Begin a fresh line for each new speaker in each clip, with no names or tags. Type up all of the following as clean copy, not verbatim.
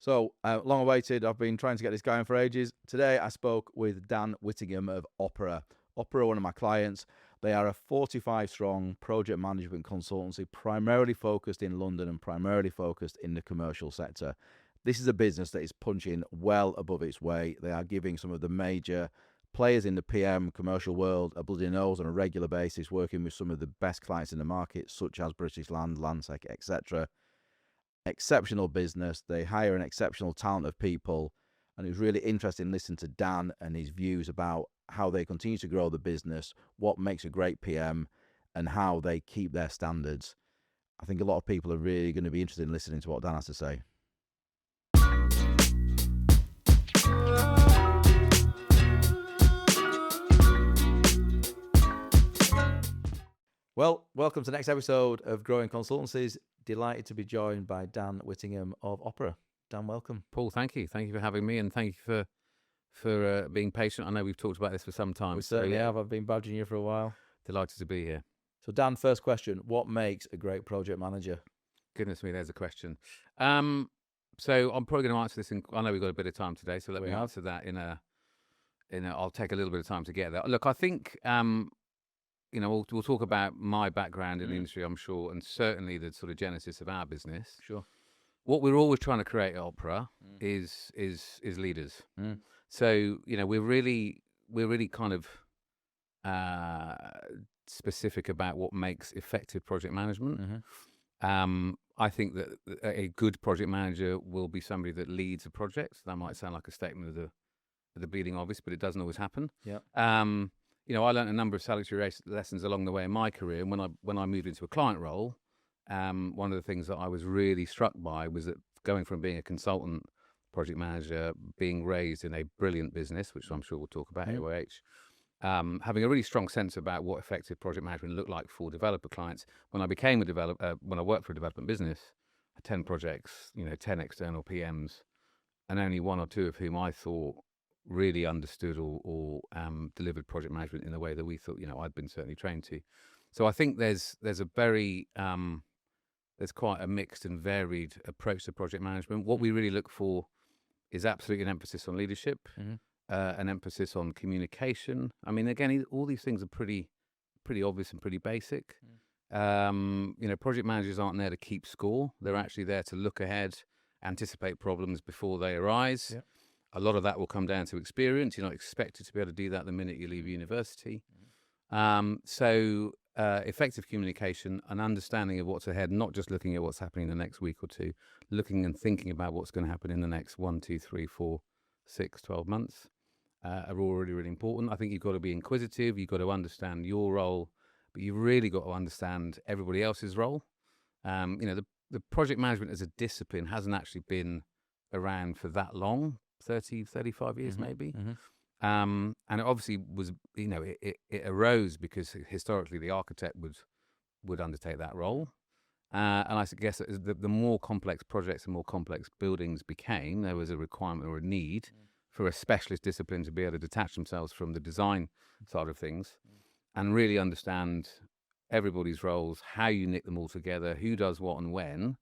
So, long awaited. I've been trying to get this guy on for ages. Today, I spoke with Dan Whittingham of Opera. Opera, one of my clients. They are a 45-strong project management consultancy, primarily focused in London and primarily focused in the commercial sector. This is a business that is punching well above its weight. They are giving some of the major players in the PM commercial world a bloody nose on a regular basis, working with some of the best clients in the market, such as British Land, Landsec, etc. Exceptional business. They hire an exceptional talent of people, and it was really interesting listening to Dan and his views about how they continue to grow the business, what makes a great PM, and how they keep their standards. I think a lot of people are really going to be interested in listening to what Dan has to say. Well, welcome to the next episode of Growing Consultancies. Delighted to be joined by Dan Whittingham of Opera. Dan, welcome.
Paul, thank you. Thank you for having me, and thank you for being patient. I know we've talked about this for some time.
We certainly have. I've been badgering you for a while.
Delighted to be here.
So, Dan, first question. What makes a great project manager?
Goodness me, there's a question. So I'm probably going to answer this I know we've got a bit of time today, so let me answer that in a I'll take a little bit of time to get there. Look, I think, we'll talk about my background in the industry, I'm sure, and certainly the sort of genesis of our business.
Sure.
What we're always trying to create at Opera is leaders. So, we're really kind of specific about what makes effective project management. I think that a good project manager will be somebody that leads a project. That might sound like a statement of the bleeding obvious, but it doesn't always happen.
Yeah.
I learned a number of salutary lessons along the way in my career. And when I moved into a client role, one of the things that I was really struck by was that going from being a consultant project manager, being raised in a brilliant business, which I'm sure we'll talk about, AOH, having a really strong sense about what effective project management looked like for developer clients. When I became a developer, when I worked for a development business, I had 10 projects, 10 external PMs, and only one or two of whom I thought really understood or delivered project management in the way that we thought, I'd been certainly trained to. So I think there's a very, there's quite a mixed and varied approach to project management. What we really look for is absolutely an emphasis on leadership, an emphasis on communication. I mean, again, all these things are pretty obvious and pretty basic. Project managers aren't there to keep score. They're actually there to look ahead, anticipate problems before they arise. Yeah. A lot of that will come down to experience. You're not expected to be able to do that the minute you leave university. So effective communication, an understanding of what's ahead, not just looking at what's happening in the next week or two, looking and thinking about what's going to happen in the next 1, 2, 3, 4, 6, 12 months are all really, really important. I think you've got to be inquisitive. You've got to understand your role, but you've really got to understand everybody else's role. The project management as a discipline hasn't actually been around for that long. 30, 35 years maybe. And it obviously was, it arose because historically the architect would undertake that role. And I guess the more complex projects and more complex buildings became, there was a requirement or a need for a specialist discipline to be able to detach themselves from the design side of things and really understand everybody's roles, how you knit them all together, who does what and when,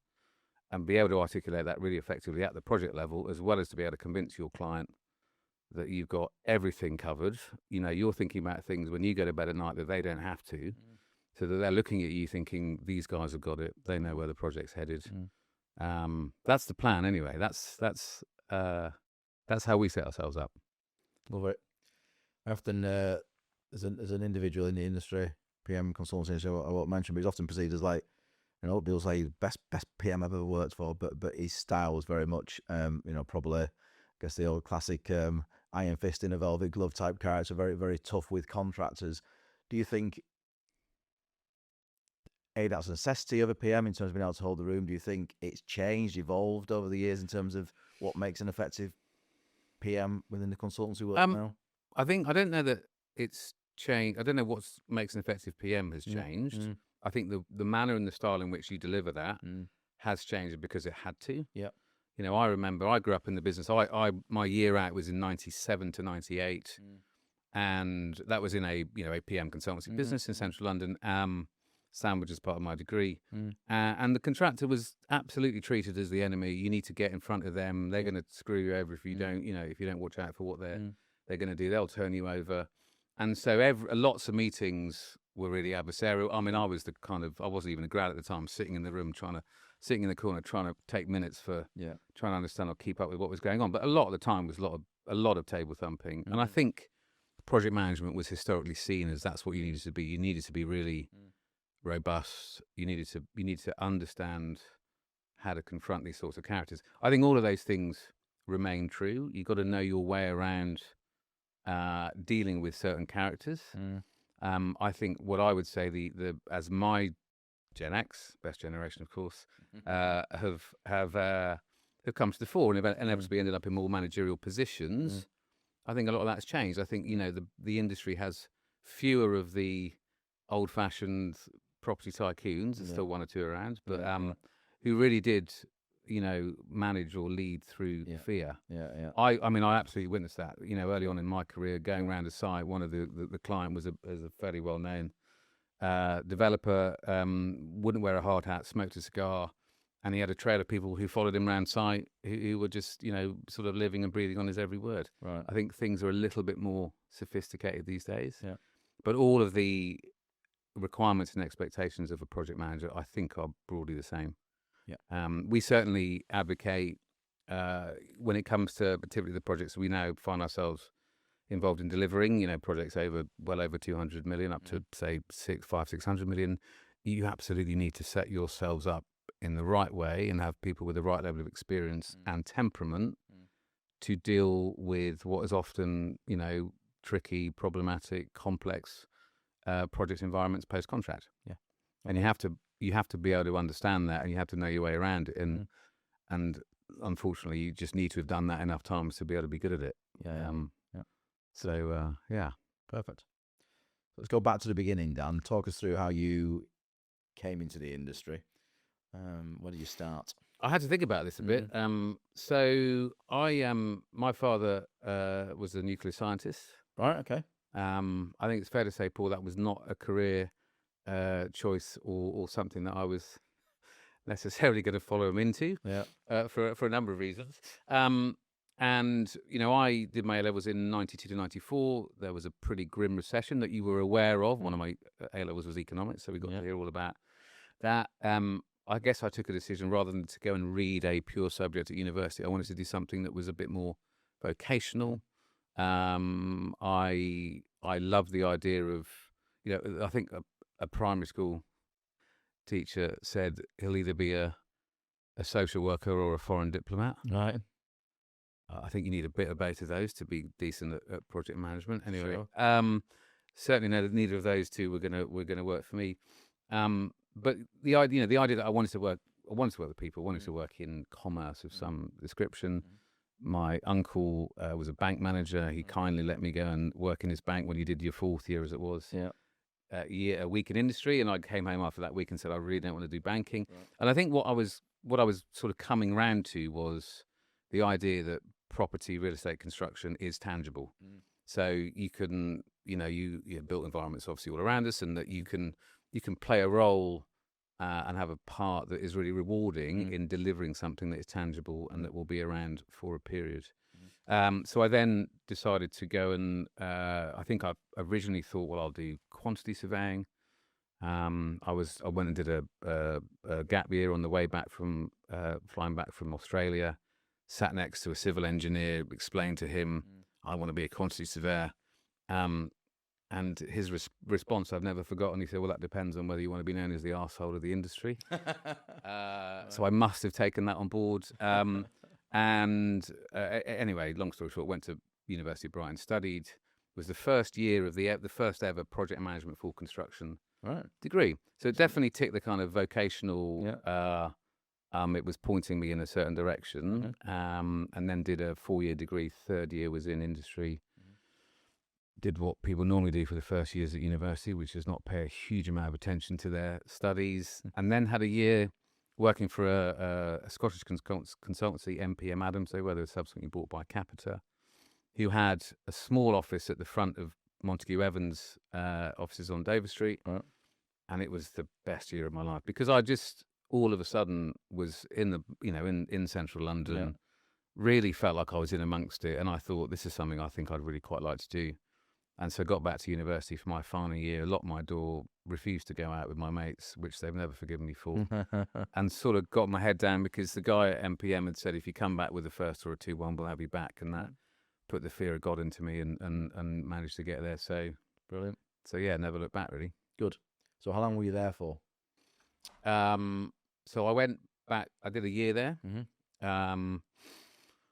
and be able to articulate that really effectively at the project level, as well as to be able to convince your client that you've got everything covered. You're thinking about things when you go to bed at night that they don't have to, so that they're looking at you thinking, these guys have got it. They know where the project's headed. That's the plan anyway. That's how we set ourselves up.
Love it. I often, as an individual in the industry, PM consultancy, I won't mention, but he's often perceived as like, people say he's best PM I've ever worked for, but his style was very much, probably, I guess the old classic iron fist in a velvet glove type character, very, very tough with contractors. Do you think that's a necessity of a PM in terms of being able to hold the room? Do you think it's changed, evolved over the years in terms of what makes an effective PM within the consultancy world now?
I don't know that it's changed. I don't know what makes an effective PM has changed. I think the manner and the style in which you deliver that has changed because it had to.
Yeah.
I remember I grew up in the business. My year out was in 97 to 98, and that was in a PM consultancy business in central London. sandwich as part of my degree.
Mm.
And the contractor was absolutely treated as the enemy. You need to get in front of them. They're going to screw you over if you don't, if you don't watch out for what they're going to do. They'll turn you over. And so lots of meetings were really adversarial. I mean, I was I wasn't even a grad at the time, sitting in the room, sitting in the corner, trying to take minutes for trying to understand or keep up with what was going on. But a lot of the time was a lot of table thumping. And I think project management was historically seen as that's what you needed to be. You needed to be really robust. You needed to understand how to confront these sorts of characters. I think all of those things remain true. You've got to know your way around dealing with certain characters. I think what I would say as my Gen X, best generation, of course, have come to the fore and have inevitably ended up in more managerial positions. I think a lot of that's changed. I think the industry has fewer of the old-fashioned property tycoons. There's still one or two around, but who really did manage or lead through fear. I mean, I absolutely witnessed that. Early on in my career, going around a site, one of the client was a fairly well-known developer, wouldn't wear a hard hat, smoked a cigar, and he had a trail of people who followed him around site who were just, sort of living and breathing on his every word.
Right.
I think things are a little bit more sophisticated these days. Yeah. But all of the requirements and expectations of a project manager, I think, are broadly the same. Yeah. We certainly advocate when it comes to particularly the projects we now find ourselves involved in delivering, projects well over 200 million, up to say 600 million. You absolutely need to set yourselves up in the right way and have people with the right level of experience and temperament to deal with what is often, tricky, problematic, complex project environments post contract. Yeah. And you have to be able to understand that, and you have to know your way around it. And unfortunately, you just need to have done that enough times to be able to be good at it. So,
Perfect. Let's go back to the beginning, Dan. Talk us through how you came into the industry. Where did you start?
I had to think about this a bit. So my father was a nuclear scientist.
Right. Okay.
I think it's fair to say, Paul, that was not a career choice or something that I was necessarily going to follow him into. Yeah. For a number of reasons. And, I did my A-levels in 92 to 94. There was a pretty grim recession that you were aware of. One of my A-levels was economics, so we got to hear all about that. I guess I took a decision rather than to go and read a pure subject at university. I wanted to do something that was a bit more vocational. I love the idea of, I think a primary school teacher said he'll either be a social worker or a foreign diplomat.
Right.
I think you need a bit of both of those to be decent at project management. Anyway, sure. Certainly neither of those two were gonna work for me. But the idea that I wanted to work with people, I wanted to work in commerce of some description. My uncle was a bank manager. He kindly let me go and work in his bank when you did your fourth year, as it was. Yeah. A week in industry, and I came home after that week and said I really don't want to do banking. Right. And I think what I was sort of coming round to was the idea that property, real estate, construction is tangible. So you can, you built environments obviously all around us, and that you can play a role and have a part that is really rewarding in delivering something that is tangible and that will be around for a period. So I then decided to go and I think I originally thought, well, I'll do quantity surveying. I went and did a gap year on the way back from flying back from Australia. Sat next to a civil engineer, explained to him, I want to be a quantity surveyor. And his response I've never forgotten. He said, well, that depends on whether you want to be known as the arsehole of the industry. So I must have taken that on board. Anyway, long story short, went to University of Brighton, studied, was the first year of the first ever project management full construction degree. So it definitely ticked the kind of vocational, it was pointing me in a certain direction, and then did a 4-year degree. Third year was in industry. Did what people normally do for the first years at university, which is not pay a huge amount of attention to their studies, and then had a year working for a Scottish consultancy, MPM Adams, they were subsequently bought by Capita, who had a small office at the front of Montague Evans' offices on Dover Street. Right. and it was the best year of my life because I just all of a sudden was in the in central London, really felt like I was in amongst it, and I thought this is something I think I'd really quite like to do. And so got back to university for my final year, locked my door, refused to go out with my mates, which they've never forgiven me for, and sort of got my head down because the guy at MPM had said, if you come back with a first or a 2-1, we'll have you back. And that put the fear of God into me and managed to get there. So
Brilliant.
So yeah, never looked back really.
Good. So how long were you there for?
So I went back, I did a year there.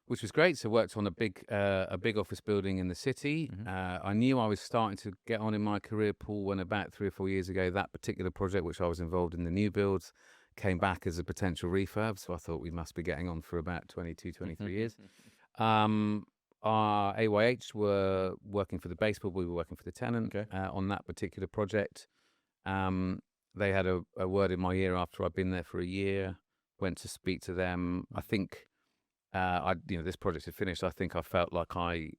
Which was great. So worked on a big office building in the city. I knew I was starting to get on in my career, Paul, when about 3 or 4 years ago, that particular project, which I was involved in the new builds, came back as a potential refurb. So I thought we must be getting on for about 22, 23 years. Our AYH were working for the base, but we were working for the tenant on that particular project. They had a word in my ear after I'd been there for a year, went to speak to them. I think... this project had finished. I think I felt like I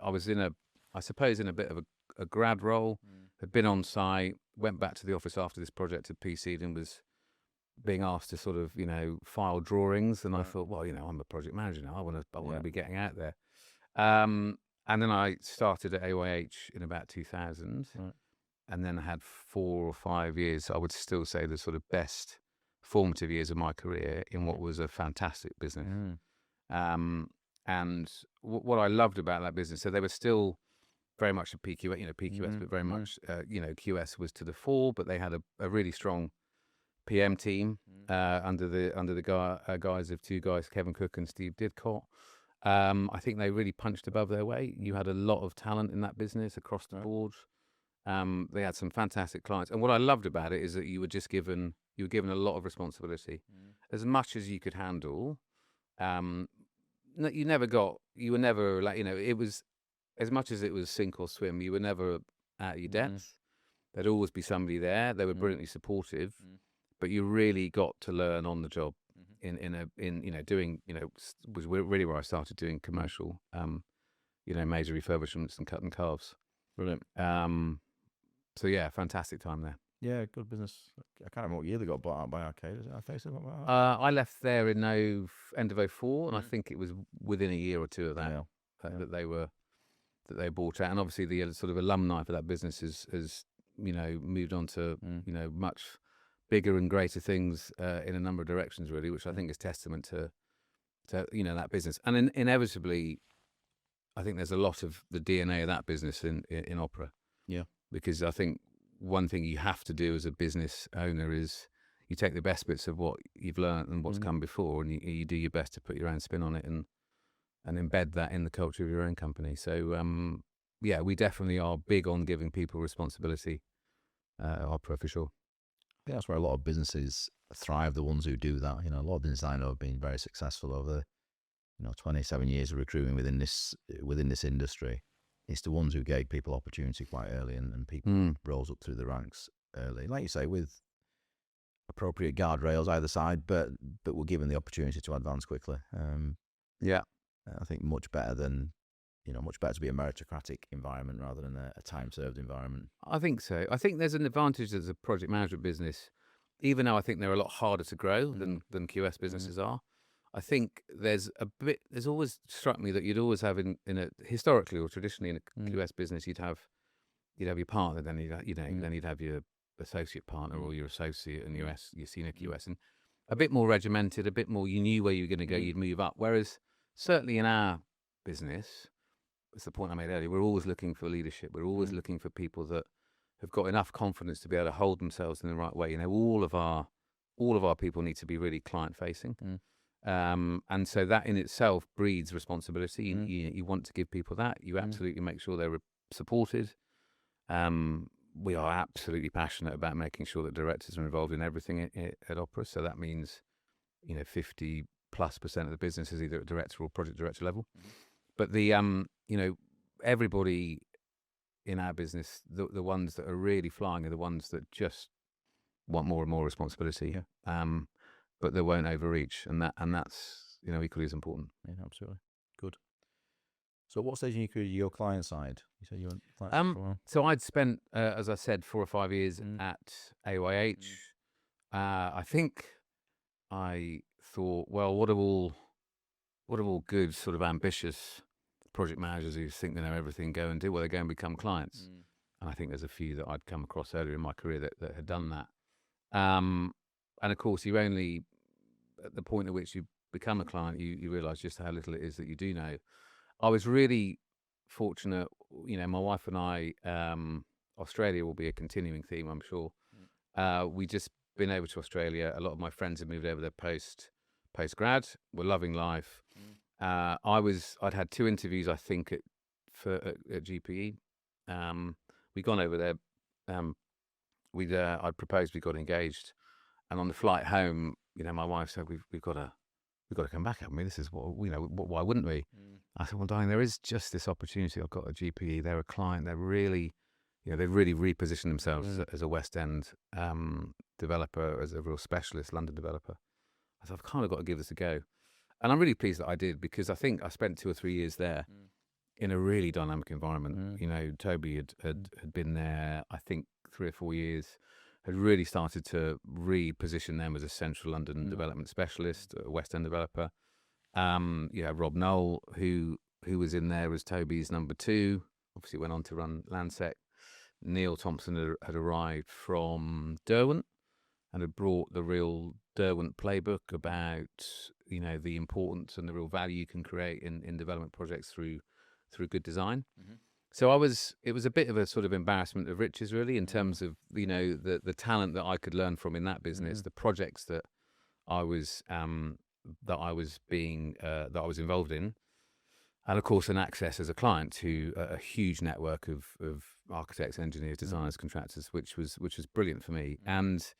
was in a bit of a grad role, had been on site, went back to the office after this project had PC'd and was being asked to sort of, file drawings. And I thought, well, I'm a project manager now. I want to be getting out there. And then I started at AYH in about 2000. And then I had 4 or 5 years, I would still say the sort of best formative years of my career in what was a fantastic business. And what I loved about that business, so they were still very much a PQS, PQS, but very much, QS was to the fore, but they had a really strong PM team under the guise of 2 guys, Kevin Cook and Steve Didcott. I think they really punched above their weight. You had a lot of talent in that business across the board. They had some fantastic clients, and what I loved about it is that you were given a lot of responsibility, as much as you could handle. You were never like, it was, as much as it was sink or swim, you were never out of your depth. There'd always be somebody there. They were brilliantly supportive, but you really got to learn on the job doing, was really where I started doing commercial, major refurbishments and cutting calves.
Brilliant.
So yeah, fantastic time there.
Yeah, good business. I can't remember what year they got bought out by Arcade. Is it Arcade?
I left there in end of 2004, and I think it was within a year or two of that that they bought out. And obviously the sort of alumni for that business has moved on to much bigger and greater things in a number of directions, really, which I think is testament to that business. And inevitably, I think there's a lot of the DNA of that business in Opera.
Yeah,
because I think one thing you have to do as a business owner is you take the best bits of what you've learned and what's come before, and you do your best to put your own spin on it and embed that in the culture of your own company. So we definitely are big on giving people responsibility at Opera, for sure.
I think that's where a lot of businesses thrive, the ones who do that. A lot of businesses I know have been very successful over 27 years of recruiting within this industry. It's the ones who gave people opportunity quite early, and people rose up through the ranks early, like you say, with appropriate guardrails either side, but were given the opportunity to advance quickly. I think much better to be a meritocratic environment rather than a time-served environment.
I think so. I think there's an advantage as a project management business, even though I think they're a lot harder to grow than QS businesses are. I think there's always struck me that you'd always have in a historically or traditionally in a QS business, you'd have your partner, then you'd have your associate partner or your associate and your senior QS, and a bit more regimented, a bit more, you knew where you were going to go, you'd move up. Whereas certainly in our business, it's the point I made earlier, we're always looking for leadership. We're always looking for people that have got enough confidence to be able to hold themselves in the right way. All of our people need to be really client facing. And so that in itself breeds responsibility. You want to give people that. You absolutely make sure they're supported. We are absolutely passionate about making sure that directors are involved in everything at Opera. So that means, 50+% of the business is either at director or project director level. But the, everybody in our business, the ones that are really flying are the ones that just want more and more responsibility. But they won't overreach, and that's equally as important.
Yeah, absolutely. Good. So what stage in your career, your client side? You said you were client side for a while.
So I'd spent, as I said, 4 or 5 years
Mm.
at AYH. I think I thought, well, what are all good sort of ambitious project managers who think they know everything go and do? Well, they go and become clients. And I think there's a few that I'd come across earlier in my career that had done that. And of course, you only, at the point at which you become a client, you realise just how little it is that you do know. I was really fortunate, my wife and I, Australia will be a continuing theme, I'm sure. We just been over to Australia. A lot of my friends have moved over there post grad. We're loving life. I'd had 2 interviews, I think, at GPE. We'd gone over there. I'd proposed, we got engaged, and on the flight home, my wife said, "We've got to come back, haven't we? This is what why wouldn't we?" I said, "Well, darling, there is just this opportunity I've got at GPE. They're a client. They're really, they've really repositioned themselves as a West End developer, as a real specialist London developer." I said, "I've kind of got to give this a go," and I'm really pleased that I did, because I think I spent 2 or 3 years there in a really dynamic environment. Toby had been there, I think, 3 or 4 years. Had really started to reposition them as a central London development specialist, a West End developer. Rob Knoll, who was in there as Toby's number 2, obviously went on to run Landsec. Neil Thompson had arrived from Derwent and had brought the real Derwent playbook about, the importance and the real value you can create in development projects through good design. So it was a bit of a sort of embarrassment of riches, really, in terms of, the talent that I could learn from in that business, the projects that I was involved in, and of course an access as a client to a huge network of architects, engineers, designers, contractors, which was brilliant for me. And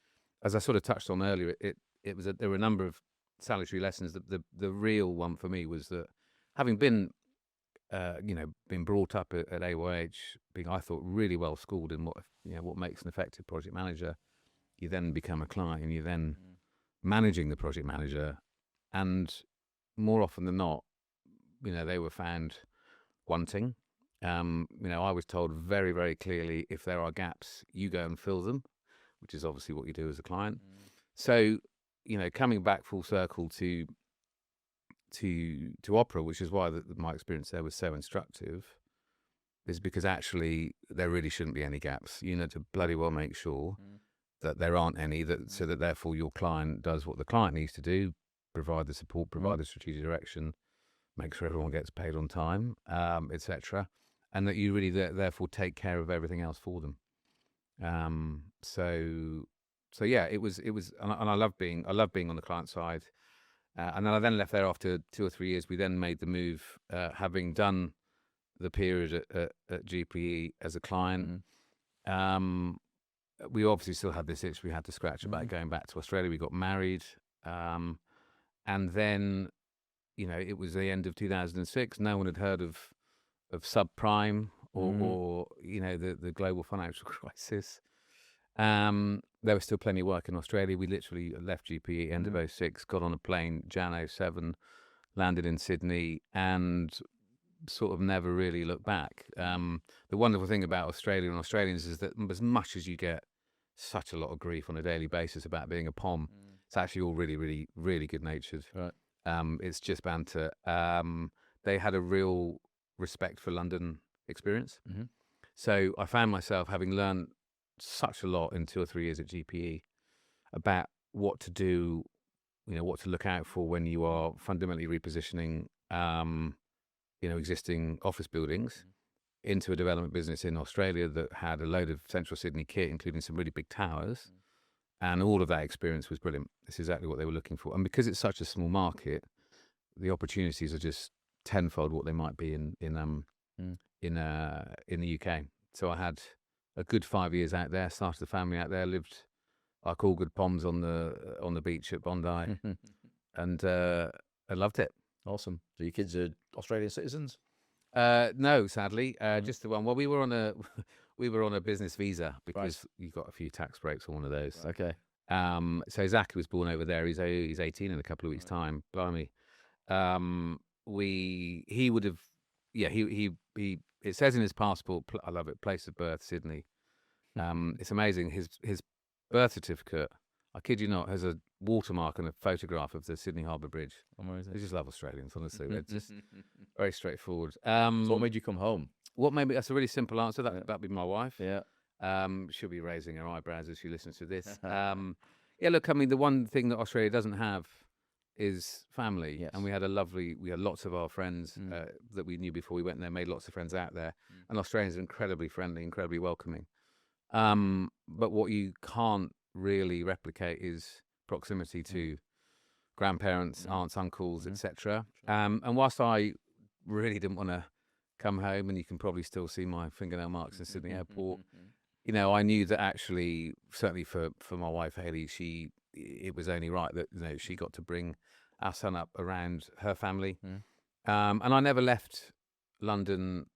as I sort of touched on earlier, there were a number of salutary lessons. The real one for me was that, having been been brought up at AYH, being, I thought, really well schooled in what makes an effective project manager, you then become a client and you're then managing the project manager, and more often than not, they were found wanting. I was told very, very clearly, if there are gaps, you go and fill them, which is obviously what you do as a client. So, coming back full circle to opera, which is why my experience there was so instructive, is because actually there really shouldn't be any gaps. To bloody well make sure that there aren't any, so that therefore your client does what the client needs to do, provide the support, provide the strategic direction, make sure everyone gets paid on time, etc., and that you really therefore take care of everything else for them. So yeah, it was, and I love being on the client side. And then I left there after 2 or 3 years. We then made the move, having done the period at GPE as a client. We obviously still had this itch we had to scratch about going back to Australia. We got married, and then it was the end of 2006. No one had heard of subprime or the global financial crisis. There was still plenty of work in Australia. We literally left GPE end of 2006, got on a plane Jan 2007, landed in Sydney, and sort of never really looked back. The wonderful thing about Australia and Australians is that, as much as you get such a lot of grief on a daily basis about being a POM, it's actually all really, really, really good-natured.
Right.
It's just banter. They had a real respect for London experience. So I found myself, having learned such a lot in 2 or 3 years at GPE about what to do, what to look out for when you are fundamentally repositioning, existing office buildings into a development business in Australia that had a load of central Sydney kit, including some really big towers. And all of that experience was brilliant. It's exactly what they were looking for. And because it's such a small market, the opportunities are just tenfold what they might be in the UK. So I had a good 5 years out there, started a family out there, lived like all good POMs on the beach at Bondi, and I loved it.
Awesome. So your kids are Australian citizens?
No, sadly, just the one. Well, we were on a business visa because you got a few tax breaks on one of those.
Okay.
So Zach, who was born over there, he's 18 in a couple of weeks' time. Blimey. He would have yeah, he it says in his passport, I love it, place of birth, Sydney. It's amazing. His birth certificate, I kid you not, has a watermark and a photograph of the Sydney Harbour Bridge.
Amazing.
I just love Australians, honestly. They're just very straightforward.
So what made you come home?
What made me? That's a really simple answer. That'd be my wife.
Yeah.
She'll be raising her eyebrows as she listens to this. Yeah, look, I mean, the one thing that Australia doesn't have is family.
Yes.
And we had lots of our friends that we knew before we went there, made lots of friends out there. And Australians are incredibly friendly, incredibly welcoming. But what you can't really replicate is proximity to grandparents, aunts, uncles, etc. And whilst I really didn't want to come home, and you can probably still see my fingernail marks in Sydney Airport, you know, I knew that actually, certainly for my wife Hayley, it was only right that, you know, she got to bring our son up around her family. And I never left London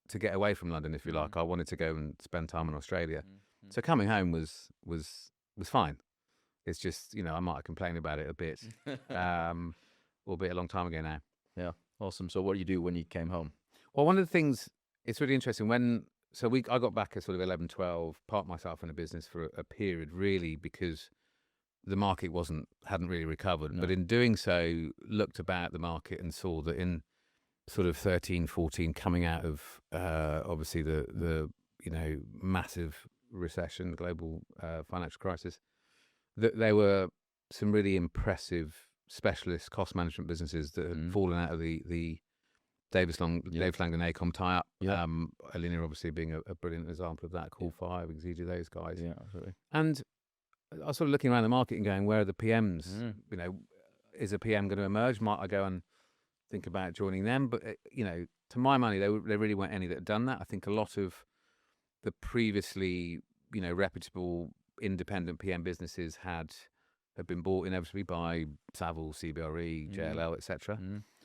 to get away from London, if you like. I wanted to go and spend time in Australia. So coming home was fine. It's just, you know, I might have complained about it a bit, albeit a long time ago now.
Yeah, awesome. So what did you do when you came home?
Well, one of the things, it's really interesting I got back at sort of 11, 12, parked myself in a business for a period, really, because the market hadn't really recovered. No. But in doing so, looked about the market and saw that in sort of 13, 14, coming out of obviously the you know, massive recession, the global financial crisis, that there were some really impressive specialist cost management businesses that had fallen out of the David Lang and ACOM tie-up. Alinea obviously being a brilliant example of that. Call 5, Exedia, those guys.
Yeah, absolutely.
And I was sort of looking around the market and going, where are the PMs? You know, is a PM going to emerge? Might I go and think about joining them? But, you know, to my money, there really weren't any that had done that. I think a lot of the previously, you know, reputable independent PM businesses had been bought inevitably by Savills, CBRE, JLL, etc.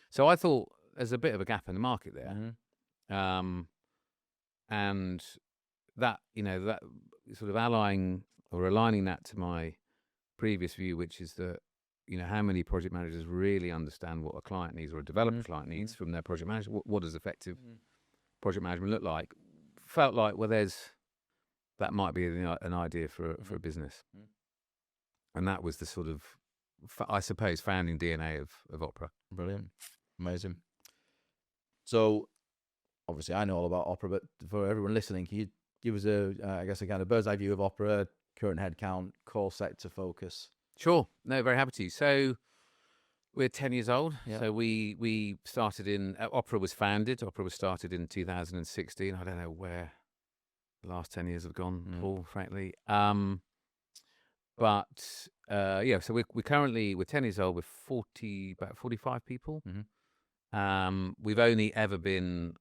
So I thought there's a bit of a gap in the market there. And that, you know, that sort of aligning that to my previous view, which is that, you know, how many project managers really understand what a client needs or a developer client needs from their project manager? What does effective project management look like? Felt like, well, that might be an idea for a business. And that was the sort of, I suppose, founding DNA of Opera.
Brilliant. Amazing. So, obviously, I know all about Opera, but for everyone listening, can you give us a kind of bird's eye view of Opera, current headcount, core sector focus?
Sure. No, very happy to. So, we're 10 years old. Yeah. So we started Opera was started in 2016. I don't know where the last 10 years have gone, Paul, frankly. But so we're 10 years old with about 45 people. We've only ever been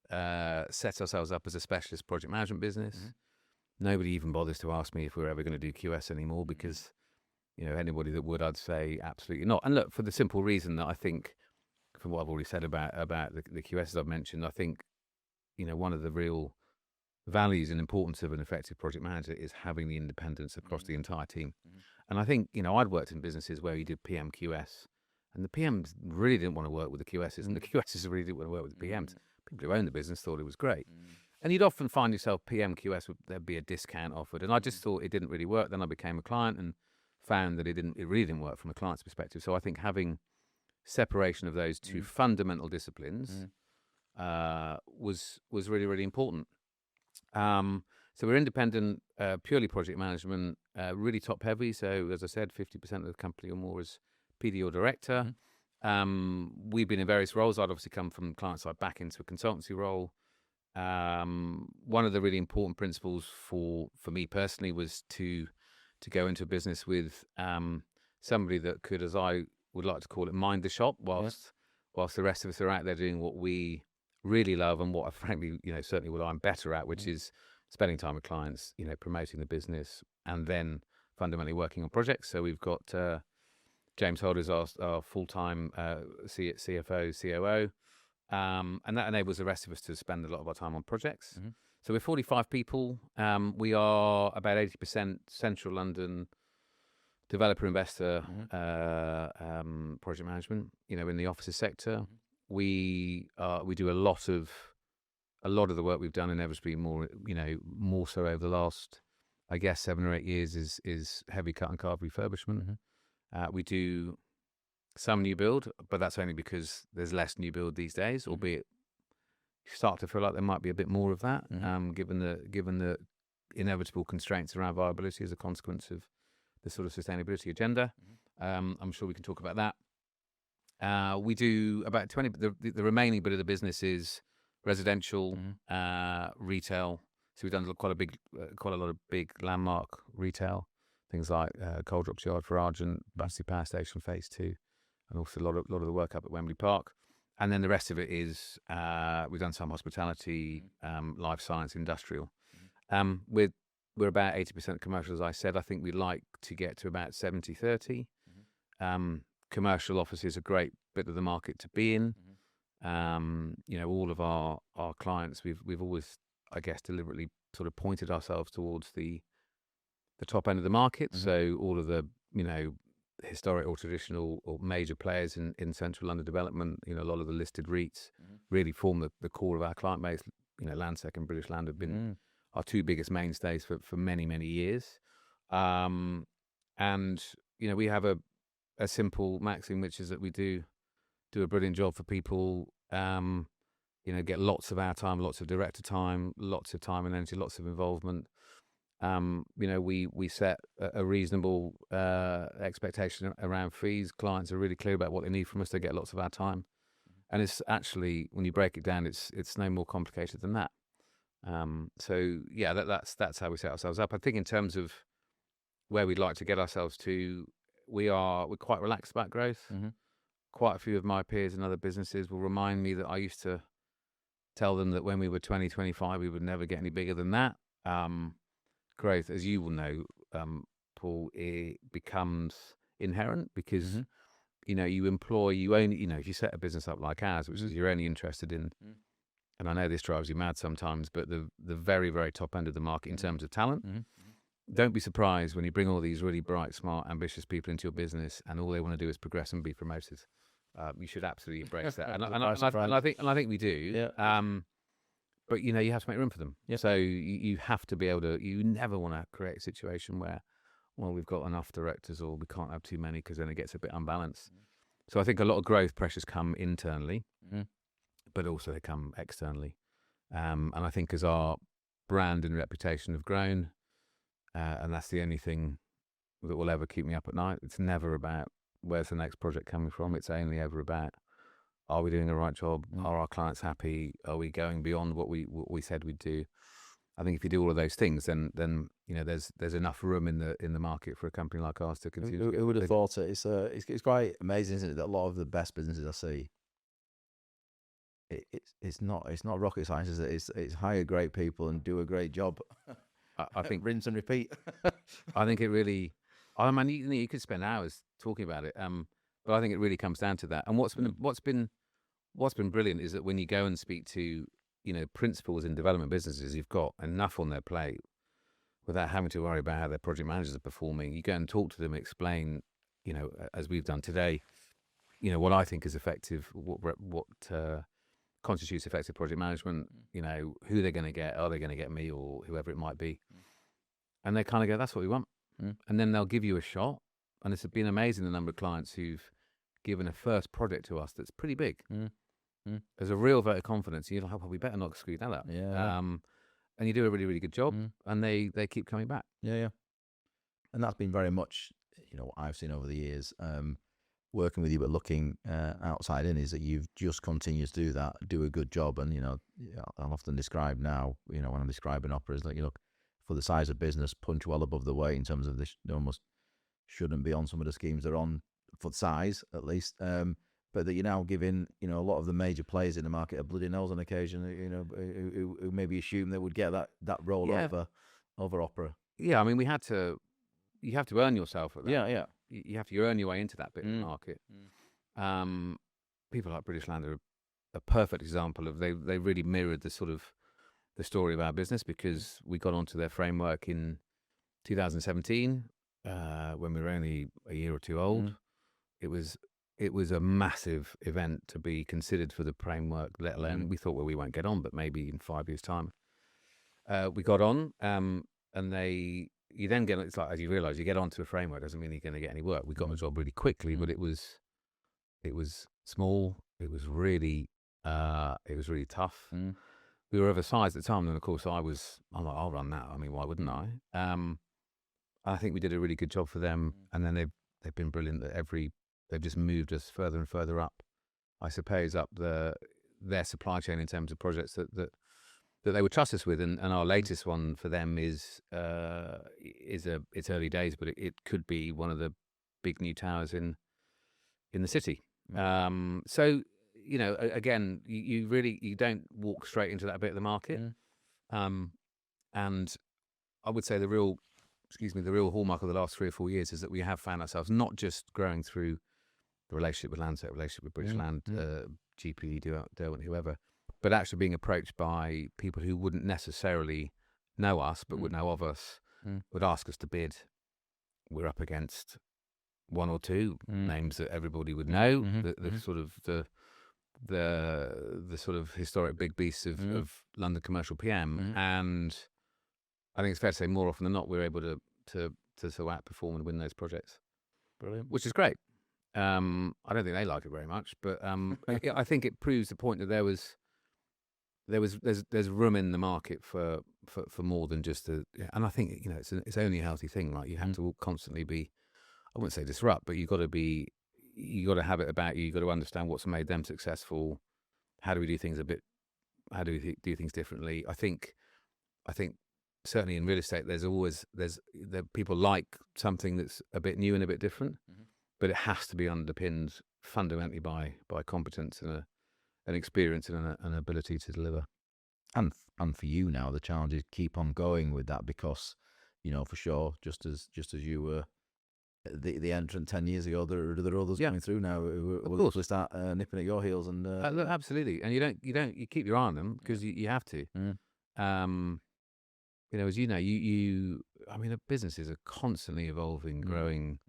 set ourselves up as a specialist project management business. Nobody even bothers to ask me if we're ever going to do QS anymore, because, you know, anybody that would, I'd say absolutely not. And look, for the simple reason that I think, from what I've already said about the QSs I've mentioned, I think, you know, one of the real values and importance of an effective project manager is having the independence across the entire team. And I think, you know, I'd worked in businesses where you did PM QS, and the PMs really didn't want to work with the QSs, and the QSs really didn't want to work with the PMs. People who owned the business thought it was great. And you'd often find yourself PM QS, there'd be a discount offered. And I just thought it didn't really work. Then I became a client and found that it really didn't work from a client's perspective. So I think having separation of those two fundamental disciplines was really, really important. So we're independent, purely project management, really top heavy. So as I said, 50% of the company or more is PD or director. We've been in various roles. I'd obviously come from client side back into a consultancy role. One of the really important principles for me personally was to go into a business with somebody that could, as I would like to call it, mind the shop, whilst the rest of us are out there doing what we really love and what, frankly, you know, certainly what I'm better at, which is spending time with clients, you know, promoting the business, and then fundamentally working on projects. So we've got James Holders, our full-time CFO, COO, and that enables the rest of us to spend a lot of our time on projects. So we're 45 people. We are about 80% central London developer investor project management, you know, in the offices sector. we do a lot of the work we've done inevitably more so over the last, I guess, 7 or 8 years is heavy cut and carve refurbishment. We do some new build, but that's only because there's less new build these days, albeit you start to feel like there might be a bit more of that, given the inevitable constraints around viability as a consequence of the sort of sustainability agenda. I'm sure we can talk about that. We do about 20. The remaining bit of the business is residential, retail. So we've done quite a lot of big landmark retail things like Coal Drops Yard for Argent, Battersea Power Station Phase 2, and also a lot of the work up at Wembley Park. And then the rest of it is we've done some hospitality, life science, industrial. We're about 80% commercial, as I said. I think we'd like to get to about 70-30. Commercial office is a great bit of the market to be in. All of our clients, we've always, I guess, deliberately sort of pointed ourselves towards the top end of the market. So all of the, historic or traditional or major players in central London development, a lot of the listed REITs really form the core of our client base. Landsec and British Land have been our two biggest mainstays for many, many years. And, we have a simple maxim, which is that we do a brilliant job for people, get lots of our time, lots of director time, lots of time and energy, lots of involvement. We set a reasonable expectation around fees. Clients are really clear about what they need from us. They get lots of our time. And it's actually, when you break it down, it's no more complicated than that. That's how we set ourselves up. I think in terms of where we'd like to get ourselves to, we're quite relaxed about growth. Quite a few of my peers in other businesses will remind me that I used to tell them that when we were 2025, we would never get any bigger than that. Growth, as you will know, Paul, it becomes inherent because you only if you set a business up like ours, which is you're only interested in, and I know this drives you mad sometimes, but the very, very top end of the market in terms of talent. Don't be surprised when you bring all these really bright, smart, ambitious people into your business, and all they want to do is progress and be promoted. You should absolutely embrace that, and I think we do.
Yeah.
But you have to make room for them.
Yep.
So you have to be able to. You never want to create a situation where, well, we've got enough directors, or we can't have too many, because then it gets a bit unbalanced. So I think a lot of growth pressures come internally, but also they come externally. And I think as our brand and reputation have grown, and that's the only thing that will ever keep me up at night. It's never about where's the next project coming from. It's only ever about, are we doing the right job? Are our clients happy? Are we going beyond what we said we'd do? I think if you do all of those things, then there's enough room in the market for a company like ours to continue.
Who would have thought it? It's quite amazing, isn't it, that a lot of the best businesses I see, it's not rocket science, is it? It's hire great people and do a great job.
I think
rinse and repeat.
I think it really. I mean, you could spend hours talking about it, but I think it really comes down to that. And what's been brilliant is that when you go and speak to principals in development businesses, you've got enough on their plate without having to worry about how their project managers are performing. You go and talk to them, explain, as we've done today, what I think is effective, what constitutes effective project management, who they're going to get, are they going to get me or whoever it might be? And they kind of go, that's what we want. And then they'll give you a shot. And it's been amazing the number of clients who've given a first project to us that's pretty big. There's a real vote of confidence. You're like, oh, well, we better not screw that up.
Yeah.
And you do a really, really good job, and they keep coming back.
Yeah. And that's been very much, what I've seen over the years, working with you, but looking outside in, is that you've just continued to do that, do a good job. And, I'll often describe now, when I'm describing operas, like, for the size of business, punch well above the weight in terms of this, almost shouldn't be on some of the schemes they're on for size, at least. But that you're now giving, a lot of the major players in the market a bloody nose on occasion, who maybe assume they would get that role over opera.
Yeah, I mean, you have to earn yourself at that.
Yeah.
You have to earn your way into that bit of the market. People like British Land are a perfect example of they really mirrored the sort of the story of our business, because we got onto their framework in 2017 when we were only a year or two old. It was it was a massive event to be considered for the framework, let alone we thought, well, we won't get on, but maybe in 5 years' time. We got on, and you then get, it's like, as you realise, you get onto a framework doesn't mean you're going to get any work. We got a job really quickly, but it was small. It was really tough. We were oversized at the time, and of course I'm like, I'll run that. I mean, why wouldn't I? I think we did a really good job for them, and then they've been brilliant. They've just moved us further and further up, I suppose, up their supply chain in terms of projects that they would trust us with. And our latest one for them is it's early days, but it could be one of the big new towers in the city. So, you know, again, you don't walk straight into that bit of the market. And I would say the real hallmark of the last 3 or 4 years is that we have found ourselves not just growing through the relationship with Landsec, relationship with British Land, GPE, Derwent, whoever, but actually being approached by people who wouldn't necessarily know us, but would know of us, would ask us to bid. We're up against one or two names that everybody would know, the sort of historic big beasts of London commercial PM, and I think it's fair to say more often than not we're able to sort of outperform and win those projects.
Brilliant.
Which is great. I don't think they like it very much, but I think it proves the point that there's room in the market for more than just and I think, you know, it's only a healthy thing, right? You have to constantly be, I wouldn't say disrupt, but you got to have it about you. You got to understand what's made them successful. How do we do things do things differently? I think certainly in real estate, there's people like something that's a bit new and a bit different, but it has to be underpinned fundamentally by competence and an experience and an ability to deliver.
And for you now, the challenge is keep on going with that, because, you know, for sure, just as you were the entrant 10 years ago, there are others coming through now who will start nipping at your heels. And
look, absolutely, and you keep your eye on them because you have to. You know, as you know, I mean, businesses are constantly evolving, growing,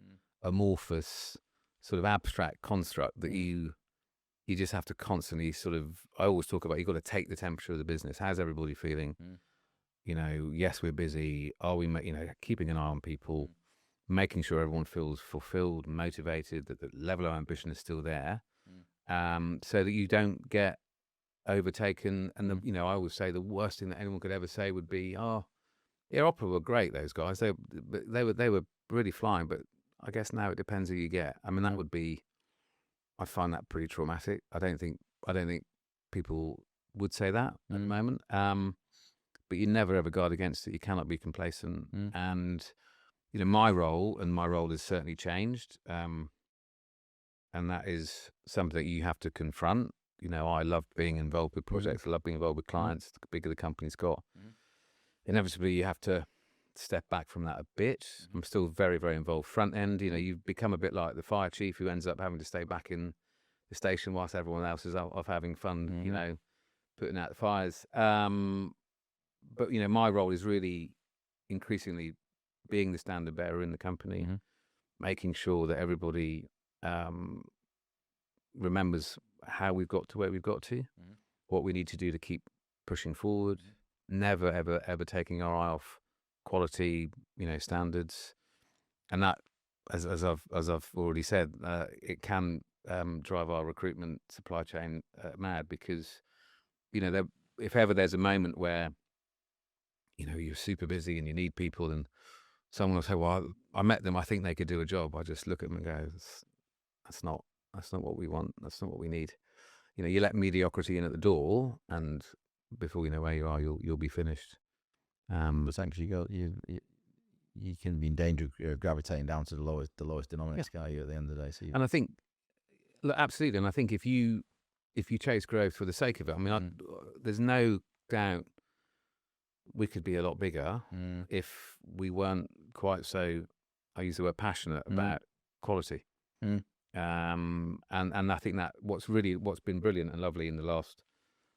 amorphous, sort of abstract construct that you just have to constantly sort of. I always talk about, you've got to take the temperature of the business. How's everybody feeling? You know, yes, we're busy. Are we, you know, keeping an eye on people, making sure everyone feels fulfilled, motivated, that the level of ambition is still there, so that you don't get overtaken. And you know, I always say the worst thing that anyone could ever say would be, "Oh, yeah, Opera were great. Those guys, they were really flying." But I guess now it depends who you get. I mean, that would be. I find that pretty traumatic. I don't think people would say that at the moment. But you never ever guard against it. You cannot be complacent. And you know, my role has certainly changed. And that is something that you have to confront. You know, I love being involved with projects. I love being involved with clients. The bigger the company's got, inevitably you have to step back from that a bit. I'm still very, very involved front end. You know, you've become a bit like the fire chief who ends up having to stay back in the station whilst everyone else is off having fun, you know, putting out the fires. But, you know, my role is really increasingly being the standard bearer in the company, making sure that everybody remembers how we've got to where we've got to, what we need to do to keep pushing forward, never, ever, ever taking our eye off quality, you know, standards. And that, as I've already said, it can drive our recruitment supply chain mad, because, you know, if ever there's a moment where, you know, you're super busy and you need people, and someone will say, "Well, I met them, I think they could do a job." I just look at them and go, "That's not what we want. That's not what we need." You know, you let mediocrity in at the door, and before you know where you are, you'll be finished.
But thanks, you can be in danger of gravitating down to the lowest denominator scale at the end of the day. So
and I think, look, absolutely, and I think if you chase growth for the sake of it, I mean, there's no doubt we could be a lot bigger if we weren't quite so, I use the word, passionate about quality. And I think that what's been brilliant and lovely in the last,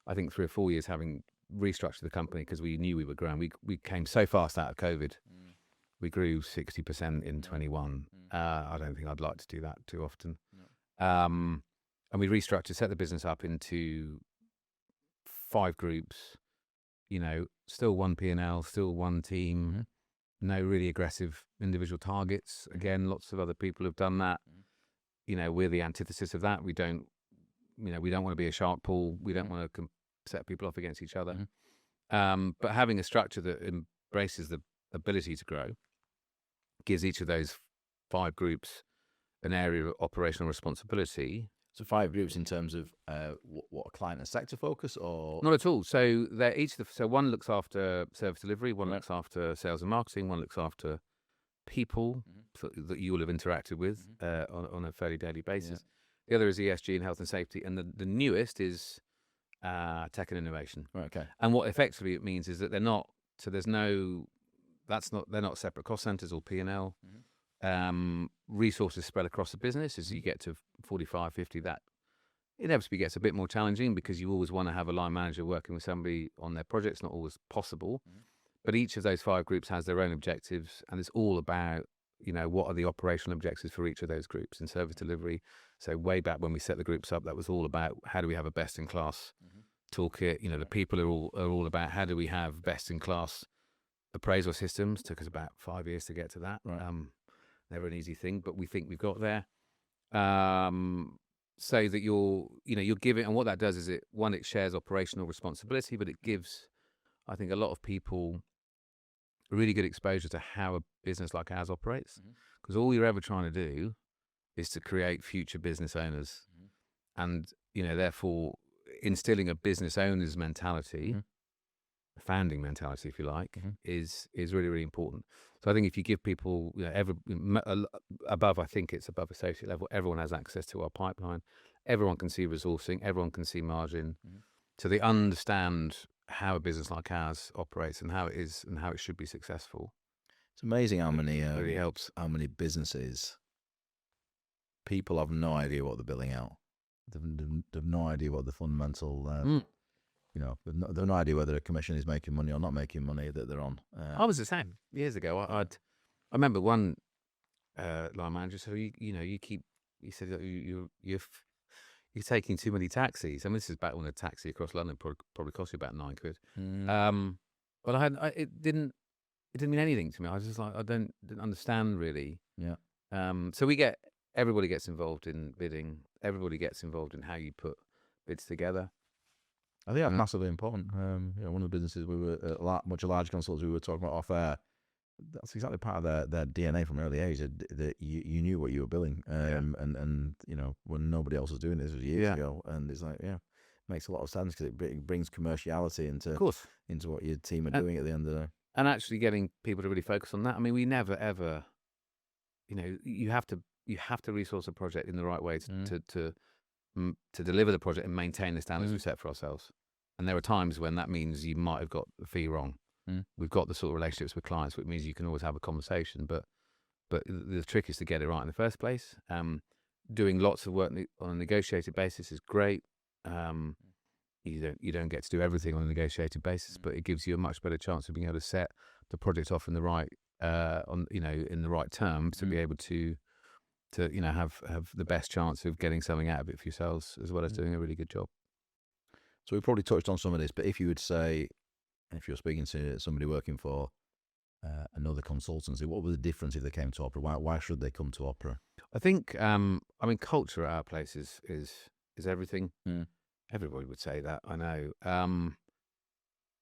I think, 3 or 4 years, having restructured the company, because we knew we were growing. We came so fast out of COVID. We grew 60% in 21. I don't think I'd like to do that too often. And we restructured, set the business up into 5 groups, still one P&L, still one team, no really aggressive individual targets. Again, lots of other people have done that. We're the antithesis of that. We don't want to be a shark pool. We don't want to set people off against each other. But having a structure that embraces the ability to grow gives each of those 5 groups an area of operational responsibility.
So 5 groups in terms of what a client and sector focus, or
not at all. So they're so one looks after service delivery, one looks after sales and marketing, one looks after people that you will have interacted with on a fairly daily basis. The other is ESG and health and safety, and the newest is tech and innovation.
Right, okay.
And what effectively it means is that they're not. So they're not separate cost centers or P&L. Resources spread across the business. As you get to 45, 50, that inevitably gets a bit more challenging because you always want to have a line manager working with somebody on their projects. Not always possible, but each of those 5 groups has their own objectives, and it's all about what are the operational objectives for each of those groups in service delivery. So way back when we set the groups up, that was all about how do we have a best in class toolkit. The people are all about how do we have best in class appraisal systems. Took us about 5 years to get to that.
Right.
Never an easy thing, but we think we've got there. So that you're giving, and what that does is it shares operational responsibility, but it gives, I think, a lot of people really good exposure to how a business like ours operates. Because all you're ever trying to do is to create future business owners, and therefore instilling a business owner's mentality, a founding mentality, if you like, is really, really important. So I think if you give people, above, I think it's above associate level, everyone has access to our pipeline. Everyone can see resourcing. Everyone can see margin. So they understand how a business like ours operates and how it is and how it should be successful.
It's amazing how many
really helps.
How many businesses people have no idea what they're billing out. They've no idea what the fundamental. They've no idea whether a commission is making money or not making money that they're on.
I was the same years ago. I remember one line manager. So you said that you're taking too many taxis. I mean, this is back when a taxi across London probably cost you about £9. But it didn't mean anything to me. I was just like, I didn't understand really.
Yeah.
So everybody gets involved in bidding. Everybody gets involved in how you put bids together.
I think that's massively important. One of the businesses we were much larger consultants we were talking about off air. That's exactly part of their DNA from early age. That you knew what you were billing, and when nobody else was doing this, it was years ago, and it's like makes a lot of sense because it brings commerciality into what your team are doing at the end of the day.
And actually getting people to really focus on that. I mean, we never ever, you have to resource a project in the right way to deliver the project and maintain the standards we set for ourselves. And there are times when that means you might have got the fee wrong. We've got the sort of relationships with clients, which means you can always have a conversation. But the trick is to get it right in the first place. Doing lots of work on a negotiated basis is great. You don't get to do everything on a negotiated basis, but it gives you a much better chance of being able to set the project off in the right in the right terms to be able to have the best chance of getting something out of it for yourselves, as well as doing a really good job.
So we probably touched on some of this, but if you would say, if you're speaking to somebody working for another consultancy, what was the difference if they came to Opera? Why should they come to Opera?
I think, culture at our place is everything. Everybody would say that, I know. I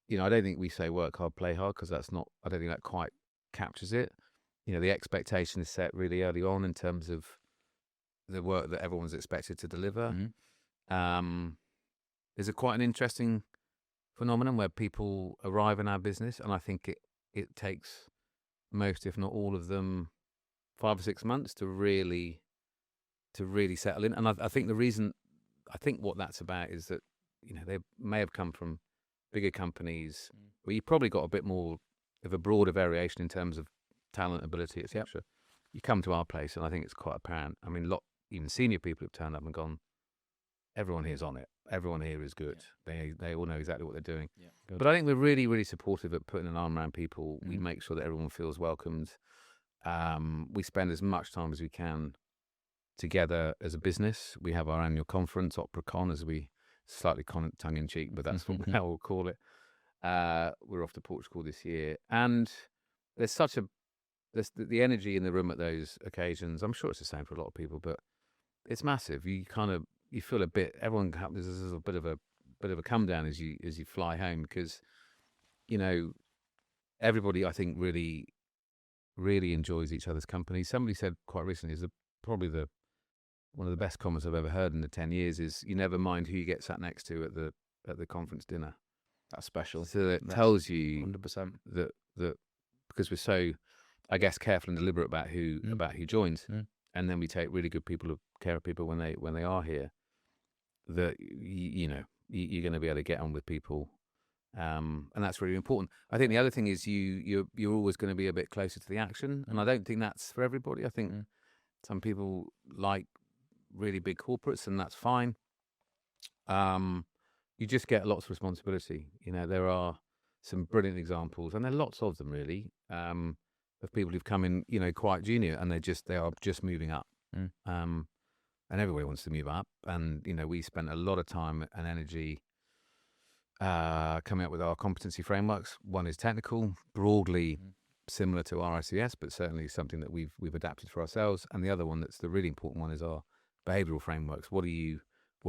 don't think we say work hard, play hard, because I don't think that quite captures it. The expectation is set really early on in terms of the work that everyone's expected to deliver. There's quite an interesting phenomenon where people arrive in our business, and I think it takes most, if not all of them, 5 or 6 months to really settle in. And I think what that's about is that they may have come from bigger companies where you've probably got a bit more of a broader variation in terms of talent, ability, etc. Yep. You come to our place, and I think it's quite apparent. I mean, even senior people have turned up and gone, everyone here's on it. Everyone here is good. Yeah. They all know exactly what they're doing. Yeah, but I think we're really, really supportive at putting an arm around people. We make sure that everyone feels welcomed. We spend as much time as we can together as a business. We have our annual conference, OperaCon, as we slightly tongue in cheek, but that's what we'll call it. We're off to Portugal this year, and there's the energy in the room at those occasions. I'm sure it's the same for a lot of people, but it's massive. You feel a bit. There's a bit of a come down as you fly home, because everybody, I think, really enjoys each other's company. Somebody said quite recently, probably one of the best comments I've ever heard in the 10 years is, you never mind who you get sat next to at the conference dinner.
That's special.
So it tells you
100%
that because we're so, I guess, careful and deliberate about who joins, and then we take really good care of people when they are here, that you're going to be able to get on with people, and that's really important. I think the other thing is you're always going to be a bit closer to the action, and I don't think that's for everybody. I think some people like really big corporates, and that's fine. You just get lots of responsibility. There are some brilliant examples, and there are lots of them really, of people who've come in, quite junior, and they are just moving up. And everybody wants to move up. And, we spent a lot of time and energy coming up with our competency frameworks. One is technical, broadly similar to RICS, but certainly something that we've adapted for ourselves. And the other one that's the really important one is our behavioural frameworks. What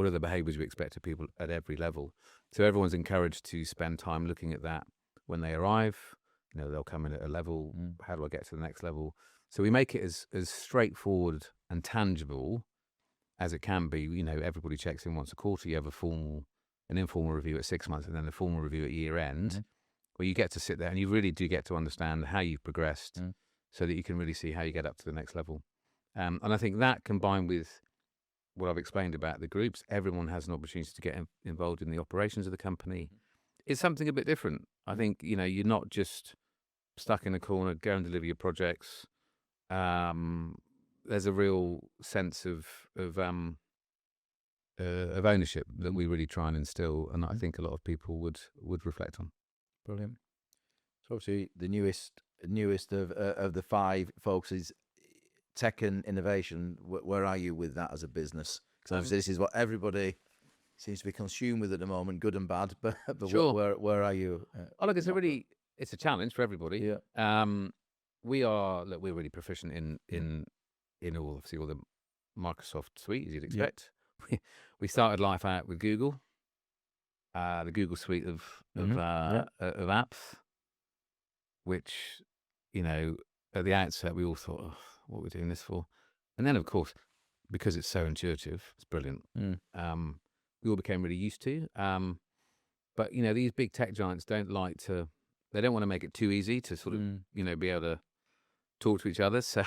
are the behaviours we expect of people at every level? So everyone's encouraged to spend time looking at that when they arrive. They'll come in at a level. How do I get to the next level? So we make it as straightforward and tangible as it can be. Everybody checks in once a quarter. You have an informal review at 6 months, and then a formal review at year end, where you get to sit there and you really do get to understand how you've progressed, so that you can really see how you get up to the next level. And I think that, combined with what I've explained about the groups, everyone has an opportunity to get involved in the operations of the company. It's something a bit different. I think, you're not just stuck in a corner, go and deliver your projects. There's a real sense of ownership that we really try and instill, and I think a lot of people would reflect on.
Brilliant. So obviously the newest of the five focuses tech and innovation. Where are you with that as a business? Because obviously this is what everybody seems to be consumed with at the moment, good and bad. But
Sure.
where are you?
Look, it's a challenge for everybody.
Yeah.
We're really proficient in all the Microsoft suite, as you'd expect. We started life out with Google, the Google suite of apps, which, at the outset we all thought, oh, what are we doing this for? And then, of course, because it's so intuitive, it's brilliant. We all became really used to. But these big tech giants don't want to make it too easy to sort of be able to talk to each other. So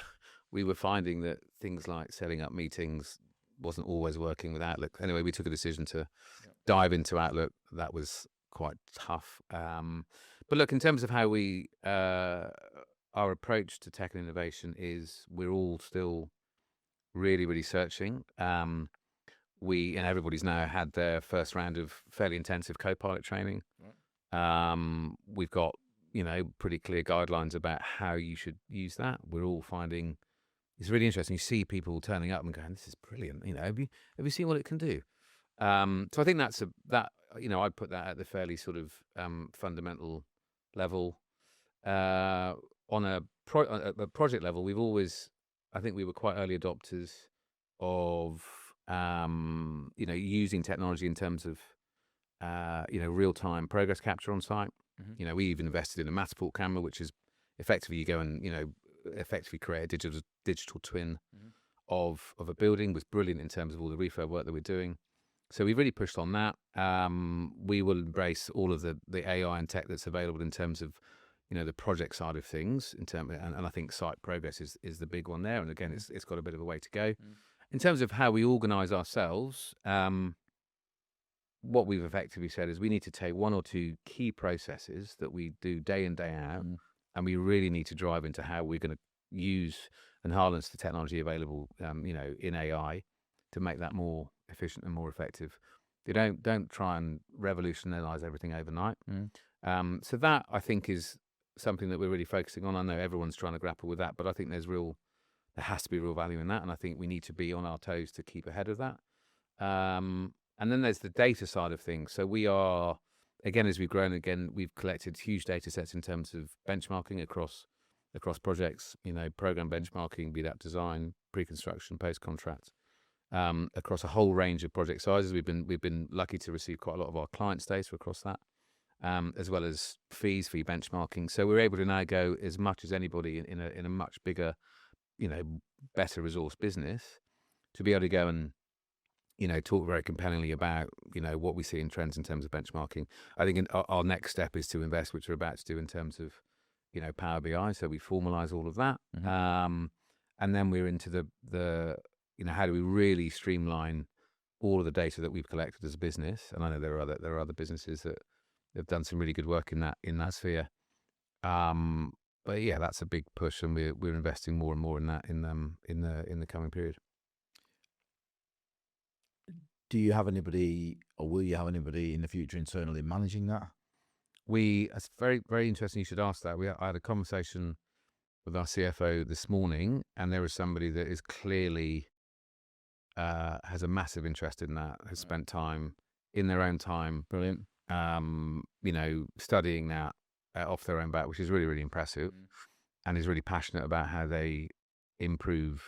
we were finding that things like setting up meetings wasn't always working with Outlook. Anyway, we took a decision to dive into Outlook. That was quite tough. But look, in terms of how our approach to tech and innovation is, we're all still really, really searching. And everybody's now had their first round of fairly intensive co-pilot training. We've got, pretty clear guidelines about how you should use that. We're all finding it's really interesting. You see people turning up and going, "This is brilliant." Have you seen what it can do? So I think I'd put that at the fairly sort of fundamental level. On a project level, I think we were quite early adopters of using technology in terms of real-time progress capture on site. We even invested in a Matterport camera, which is effectively you go and effectively create a digital twin of a building. Was brilliant in terms of all the refurb work that we're doing. So we really pushed on that. We will embrace all of the AI and tech that's available in terms of the project side of things. And I think site progress is the big one there. And again, it's got a bit of a way to go. In terms of how we organise ourselves, what we've effectively said is we need to take one or two key processes that we do day in, day out, and we really need to drive into how we're going to use and harness the technology available, in AI to make that more efficient and more effective. You don't try and revolutionise everything overnight. So that, I think, is something that we're really focusing on. I know everyone's trying to grapple with that, but I think there's real there has to be real value in that, and I think we need to be on our toes to keep ahead of that. And then there's the data side of things. So we are, again, as we've grown, again, we've collected huge data sets in terms of benchmarking across projects, program benchmarking, be that design, pre-construction, post-contract, across a whole range of project sizes. We've been lucky to receive quite a lot of our clients' data across that, as well as fee benchmarking. So we're able to now go as much as anybody in a much bigger, better resource business, to be able to go and talk very compellingly about, what we see in trends in terms of benchmarking. I think our next step is to invest, which we're about to do in terms of, Power BI. So we formalize all of that. And then we're into the how do we really streamline all of the data that we've collected as a business? And I know there are other businesses that have done some really good work in that sphere. But yeah, that's a big push, and we're investing more and more in that in the coming period.
Do you have anybody, or will you have anybody in the future internally managing that?
It's very, very interesting you should ask that. I had a conversation with our CFO this morning, and there is somebody that is clearly has a massive interest in that, has spent time in their own time.
Brilliant.
Studying that off their own back, which is really, really impressive, and is really passionate about how they improve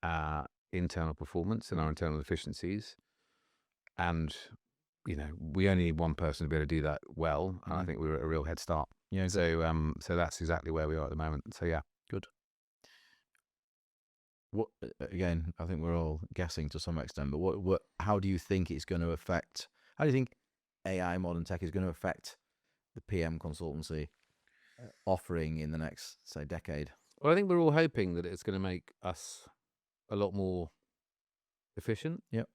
our internal performance and our internal efficiencies. And we only need one person to be able to do that well, and I think we're at a real head start.
Yeah.
So that's exactly where we are at the moment. So yeah,
good. What, again, I think we're all guessing to some extent, but how do you think it's going to affect? How do you think AI, modern tech, is going to affect the PM consultancy offering in the next, say, decade?
Well, I think we're all hoping that it's going to make us a lot more efficient.
Yep.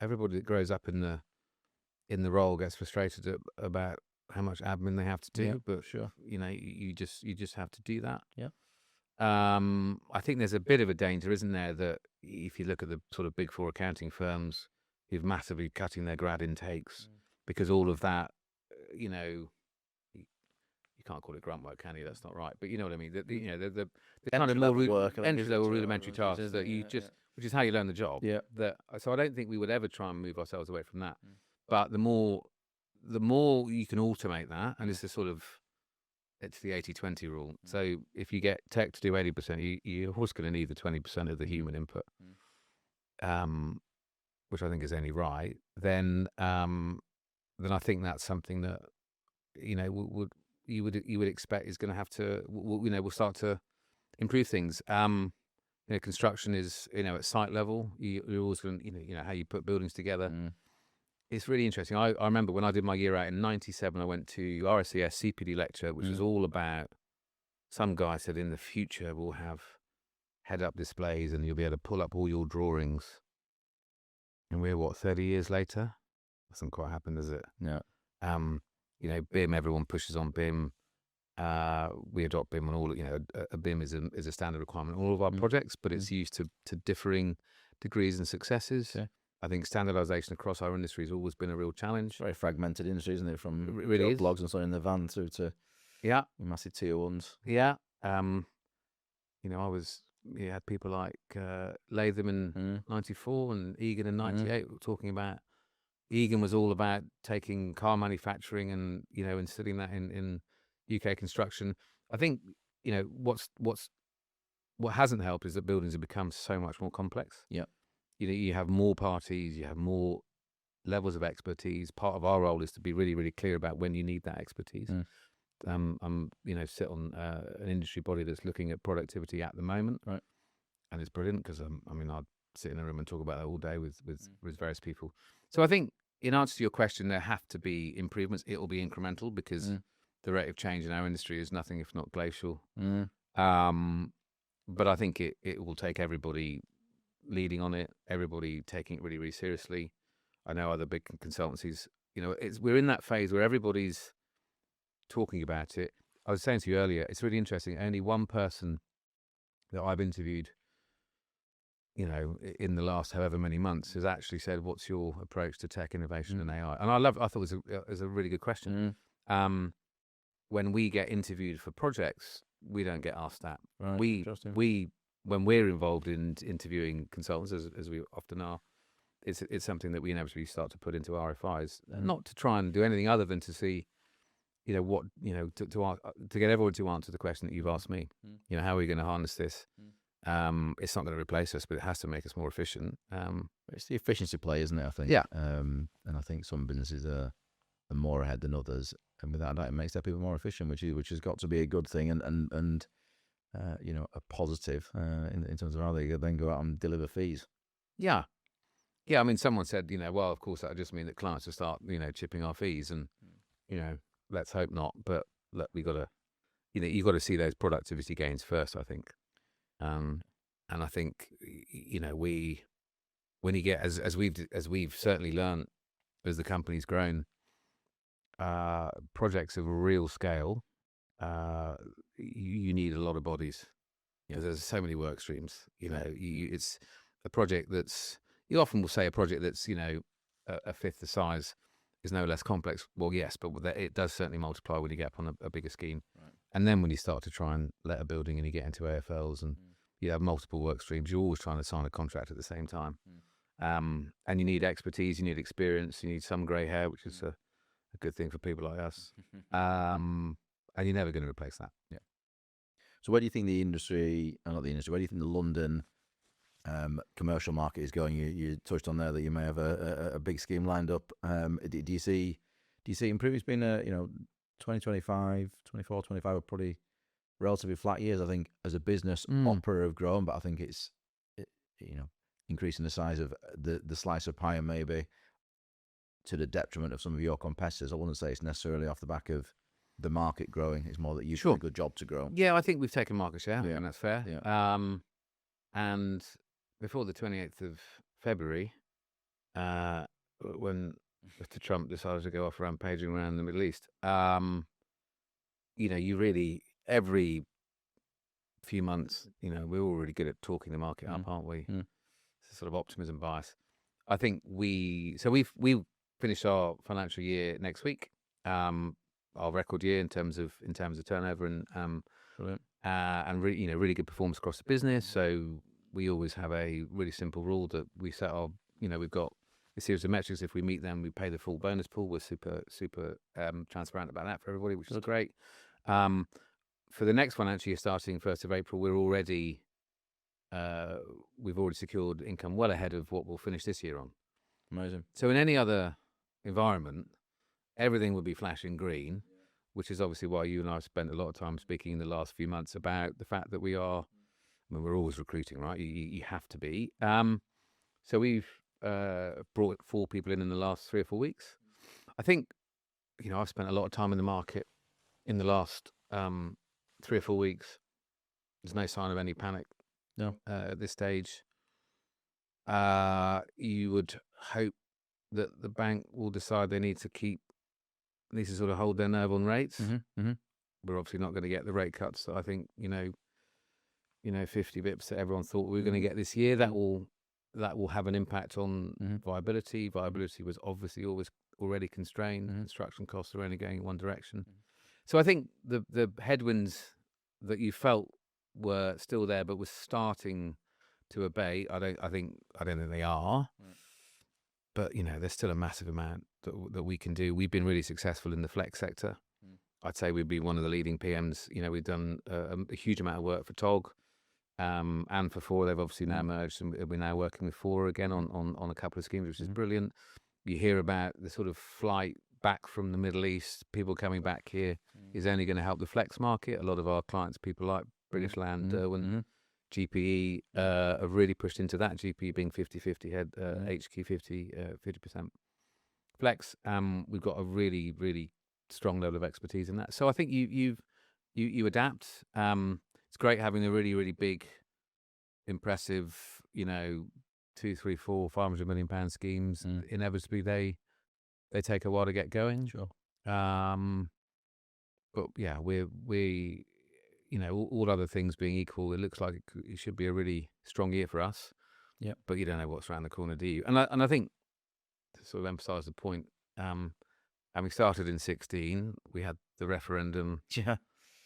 Everybody that grows up in the role gets frustrated about how much admin they have to do, but
sure,
you just have to do that.
Yeah.
I think there's a bit of a danger, isn't there, that if you look at the sort of big four accounting firms, who've massively cutting their grad intakes because all of that, you can't call it grunt work, can you? That's not right. But you know what I mean. The kind of more entry-level rudimentary tasks that you just, which is how you learn the job.
Yeah.
So I don't think we would ever try and move ourselves away from that. But the more you can automate that, and it's it's the 80-20 rule. So if you get tech to do 80%, you're always going to need the 20% of the human input, which I think is only right. Then I think that's something that you would expect is going to have to, we'll start to improve things. Construction is, at site level, you're always going to, how you put buildings together. It's really interesting. I remember when I did my year out in 97, I went to RSCS CPD lecture, which was all about, some guy said in the future we'll have head-up displays and you'll be able to pull up all your drawings. And we're 30 years later? Hasn't quite happened, has it?
No.
BIM, everyone pushes on BIM. We adopt BIM on all, a BIM is a standard requirement on all of our projects, but it's used to differing degrees and successes. Yeah. I think standardization across our industry has always been a real challenge.
Very fragmented industry, isn't it? From
really
blogs and so in the van through to massive tier ones.
Yeah. You had people like Latham in 94 and Egan in 98 talking about, Egan was all about taking car manufacturing and, instilling that in UK construction. I think, what hasn't helped is that buildings have become so much more complex.
Yeah.
You have more parties, you have more levels of expertise. Part of our role is to be really, really clear about when you need that expertise. I'm, sit on an industry body that's looking at productivity at the moment,
right?
And it's brilliant because I'd sit in a room and talk about that all day with various people. So I think, in answer to your question, there have to be improvements. It will be incremental because the rate of change in our industry is nothing if not glacial. But I think it will take everybody leading on it, everybody taking it really, really seriously. I know other big consultancies, we're in that phase where everybody's talking about it. I was saying to you earlier, it's really interesting. Only one person that I've interviewed, in the last however many months has actually said, what's your approach to tech innovation and AI? And I thought it was a really good question. When we get interviewed for projects, we don't get asked that.
Right.
We
Interesting.
when we're involved in interviewing consultants, as we often are, it's something that we inevitably start to put into RFIs, not to try and do anything other than to see, what to get everyone to answer the question that you've asked me. How are we going to harness this? It's not going to replace us, but it has to make us more efficient.
It's the efficiency play, isn't it? I think.
Yeah.
And I think some businesses are more ahead than others, and without that, it makes their people more efficient, which has got to be a good thing, and a positive in terms of how they then go out and deliver fees.
Yeah. Yeah, I mean, someone said, well, of course, that would just mean that clients will start, chipping our fees, and, let's hope not. But look, we got to, you've got to see those productivity gains first, I think. And I think, when you get, as we've certainly learned as the company's grown, projects of a real scale, you need a lot of bodies. There's so many work streams. It's a project that's. You often will say a project that's a fifth the size is no less complex. Well, yes, but it does certainly multiply when you get upon a bigger scheme.
Right.
And then when you start to try and let a building and you get into AFLs and you have multiple work streams, you're always trying to sign a contract at the same time. And you need expertise, you need experience, you need some grey hair, which is a good thing for people like us. And you're never going to replace that.
Yeah. So where do you think the industry, where do you think the London commercial market is going? You touched on there that you may have a big scheme lined up. Do you see improving? It's been 2025, 24, 25 are probably relatively flat years. I think as a business, Opera have grown, but I think it's increasing the size of the slice of pie, and maybe to the detriment of some of your competitors. I wouldn't say it's necessarily off the back of the market growing. It's more that you've done a good job to grow.
Yeah, I think we've taken market share, and that's fair.
Yeah.
And before the 28th of February, when Mr. Trump decided to go off rampaging around the Middle East, you really, every few months, we're all really good at talking the market up, aren't we? It's a sort of optimism bias. I think we finished our financial year next week, our record year in terms of turnover, and really good performance across the business. So we always have a really simple rule that we set our, we've got a series of metrics. If we meet them, we pay the full bonus pool. We're super transparent about that for everybody, which is great. For the next financial year, starting 1st of April, we've already secured income well ahead of what we'll finish this year on.
Amazing.
So in any other environment, everything would be flashing green, which is obviously why you and I have spent a lot of time speaking in the last few months about the fact that we're always recruiting, right? You have to be. So we've brought 4 people in the last 3 or 4 weeks. I think, I've spent a lot of time in the market in the last 3 or 4 weeks. There's no sign of any panic at this stage. You would hope that the bank will decide they need to sort of hold their nerve on rates. We're obviously not going to get the rate cuts that I think 50 bips that everyone thought we were going to get this year. That will have an impact on viability. Viability was obviously already constrained. Construction costs are only going in one direction. So I think the headwinds that you felt were still there, but was starting to abate. I don't think they are. But there's still a massive amount that we can do. We've been really successful in the flex sector. I'd say we've been one of the leading PMs. We've done a huge amount of work for TOG and for Fora. They've obviously now merged, and we're now working with Fora again on a couple of schemes, which is brilliant. You hear about the sort of flight back from the Middle East, people coming back here is only going to help the flex market. A lot of our clients, people like British Land, Derwent, GPE, have really pushed into that. GPE being 50-50 head, HQ 50% flex. We've got a really, really strong level of expertise in that. So I think you adapt. It's great having a really, really big, impressive, 2, 3, 4, 500 million pound schemes. Inevitably, they take a while to get going.
Sure.
But yeah, we all other things being equal, it looks like it should be a really strong year for us.
Yeah.
But you don't know what's around the corner, do you? And I think to sort of emphasise the point, having started in 2016, we had the referendum.
Yeah.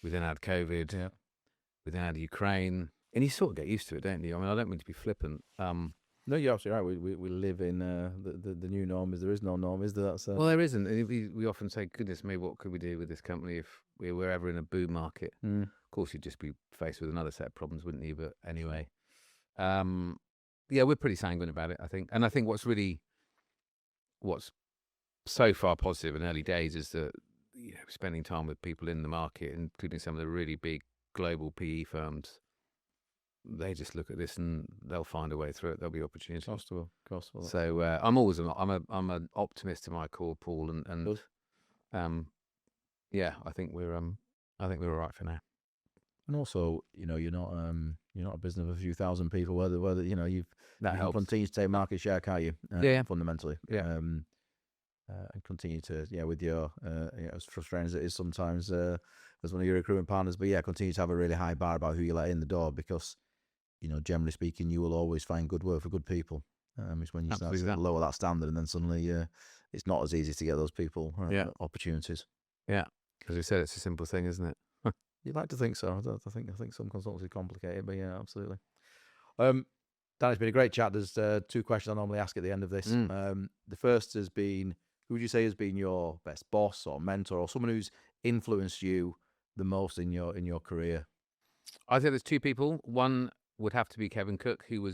We then had COVID.
Yeah.
we then had Ukraine, and you sort of get used to it, don't you? I mean, I don't mean to be flippant.
No, you're absolutely right. We live in the new norm. There is no norm, is there? That's
Well, there isn't. And we often say, goodness me, what could we do with this company if we were ever in a boom market? Of course, you'd just be faced with another set of problems, wouldn't you? But anyway, yeah, we're pretty sanguine about it, I think. And I think what's so far positive in early days is that, spending time with people in the market, including some of the really big global PE firms, they just look at this and they'll find a way through it. There'll be opportunities.
Of course.
So I'm always I'm an optimist to my core, Paul, and yeah, I think we're all right for now.
And also, you're not a business of a few thousand people. Whether you
That
can
helps.
continue to take market share, can't you?
Yeah.
Fundamentally.
Yeah.
And continue to with your as frustrating as it is sometimes as one of your recruitment partners, but continue to have a really high bar about who you let in the door, because generally speaking, you will always find good work for good people. It's when you start to lower that standard, and then suddenly it's not as easy to get those people opportunities.
Yeah, as we said, it's a simple thing, isn't it?
You'd like to think so. I think some consultancy is complicated, but yeah, absolutely. Dan, it's been a great chat. There's two questions I normally ask at the end of this. The first has been, who would you say has been your best boss or mentor, or someone who's influenced you the most in your career?
I think there's two people. One would have to be Kevin Cook, who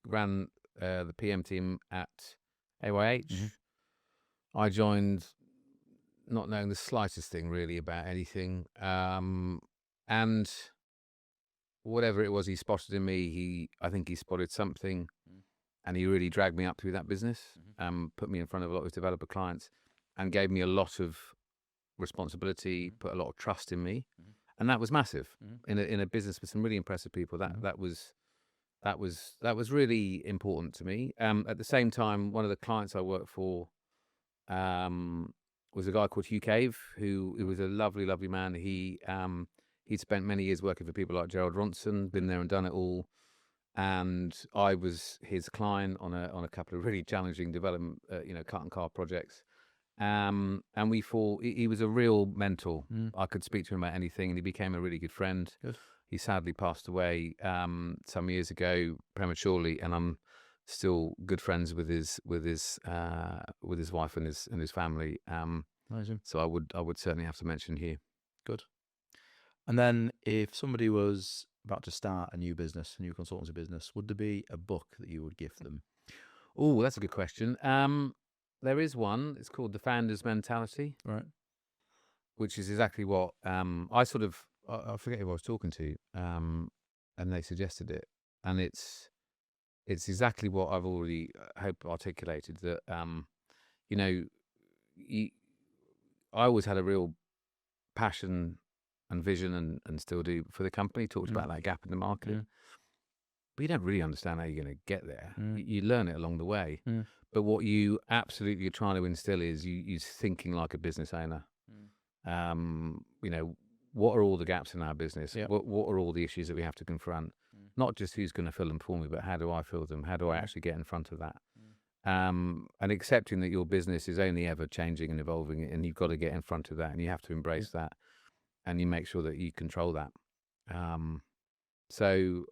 ran the PM team at AYH. I joined not knowing the slightest thing really about anything, and whatever it was he spotted in me, I think he spotted something, and he really dragged me up through that business, put me in front of a lot of his developer clients, and gave me a lot of responsibility, put a lot of trust in me, and that was massive in a business with some really impressive people. That was really important to me. At the same time, one of the clients I worked for was a guy called Hugh Cave, who was a lovely, lovely man. He'd spent many years working for people like Gerald Ronson, been there and done it all. And I was his client on a couple of really challenging development, cut and carve projects. And we thought he was a real mentor. I could speak to him about anything, and he became a really good friend.
Good.
He sadly passed away some years ago prematurely, and I'm still good friends with his wife and his family.
Amazing.
So I would certainly have to mention Hugh.
Good. And then, if somebody was about to start a new consultancy business, would there be a book that you would gift them?
Oh, that's a good question. There is one. It's called The Founder's Mentality,
right?
Which is exactly what I forget who I was talking to, and they suggested it, and it's exactly what I've already articulated. That I always had a real passion and vision, and still do, for the company. Talked about that gap in the market, but you don't really understand how you're going to get there. You learn it along the way. But what you absolutely are trying to instill is you thinking like a business owner. What are all the gaps in our business? What are all the issues that we have to confront? Not just who's going to fill them for me, but how do I fill them? How do I actually get in front of that? And accepting that your business is only ever changing and evolving, and you've got to get in front of that, and you have to embrace that, and you make sure that you control that. So,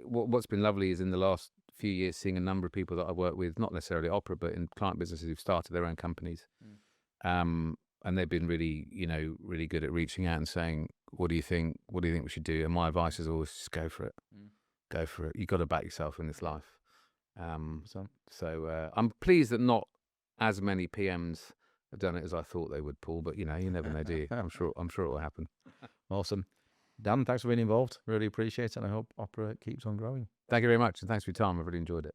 what's been lovely is in the last few years seeing a number of people that I work with, not necessarily Opera, but in client businesses who've started their own companies. And they've been really, really good at reaching out and saying, what do you think? What do you think we should do? And my advice is always just go for it. Go for it. You've got to back yourself in this life. So I'm pleased that not as many PMs have done it as I thought they would, Paul, but you never know, do you? I'm sure it will happen.
Awesome. Dan, thanks for being involved. Really appreciate it, and I hope Opera keeps on growing.
Thank you very much, and thanks for your time. I've really enjoyed it.